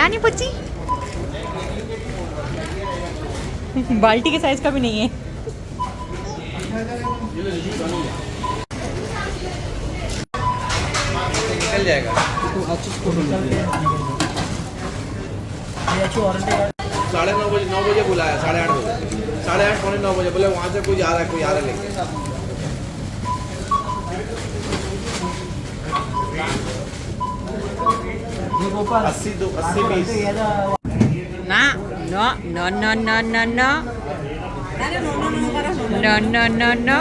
नानी पुच्ची बाल्टी के साइज का भी नहीं है। निकल जाएगा तो अच्छी फोटो लेते हैं। 9:30 बजे 9 बजे बुलाया 8:30 बजे 8:30 पौने 9 बजे बोले वहाँ से कोई आ रहा है कोई आ रहा है लेके 80-20 ना no no no no no no no no no no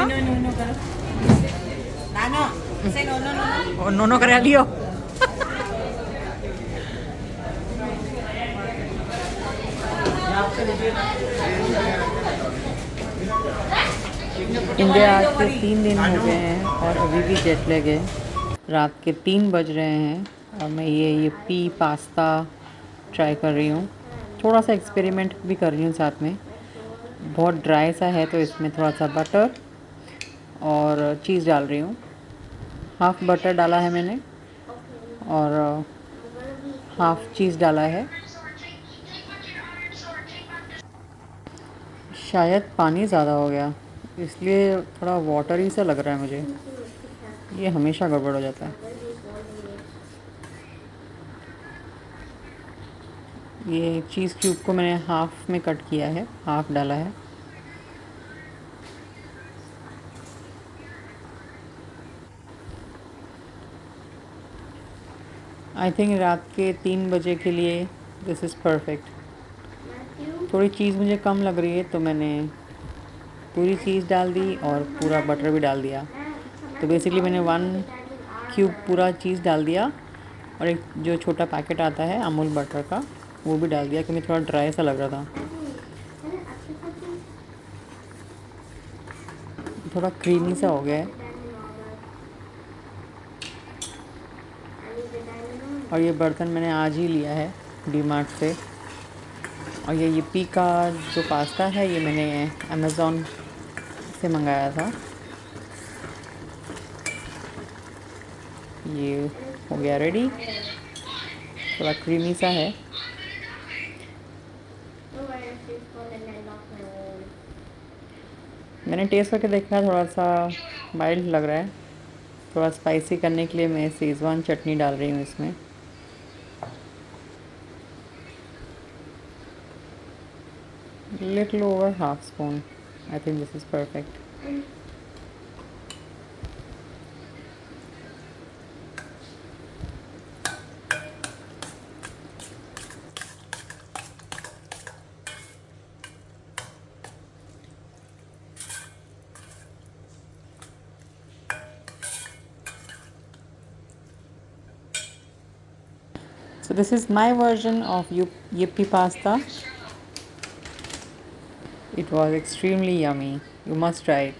no no करा लियो। इंडिया के 3 दिन हो गए हैं और अभी भी जेट लैग है। रात के 3 बज रहे हैं और मैं ये पी पास्ता ट्राई कर रही हूँ। थोड़ा सा एक्सपेरिमेंट भी कर रही हूँ साथ में। बहुत ड्राई सा है तो इसमें थोड़ा सा बटर और चीज़ डाल रही हूँ। हाफ़ बटर डाला है मैंने और हाफ़ चीज़ डाला है। शायद पानी ज़्यादा हो गया इसलिए थोड़ा वाटरी सा लग रहा है मुझे। ये हमेशा गड़बड़ हो जाता है। ये चीज़ क्यूब को मैंने हाफ़ में कट किया है, हाफ़ डाला है। आई थिंक रात के 3 बजे के लिए दिस इज़ परफेक्ट। थोड़ी चीज़ मुझे कम लग रही है तो मैंने पूरी चीज़ डाल दी और पूरा बटर भी डाल दिया। तो बेसिकली मैंने 1 क्यूब पूरा चीज़ डाल दिया और एक जो छोटा पैकेट आता है अमूल बटर का वो भी डाल दिया क्योंकि थोड़ा ड्राई सा लग रहा था। थोड़ा क्रीमी सा हो गया है। और ये बर्तन मैंने आज ही लिया है डीमार्ट से। और ये यिप्पी का जो पास्ता है ये मैंने अमेज़ॉन से मंगाया था। ये हो गया रेडी। थोड़ा क्रीमी सा है। मैंने टेस्ट करके देखा थोड़ा सा माइल्ड लग रहा है। थोड़ा स्पाइसी करने के लिए मैं शेज़वान चटनी डाल रही हूँ इसमें। Little over half spoon. I think this is perfect. So this is my version of yippee pasta. It was extremely yummy. You must try it.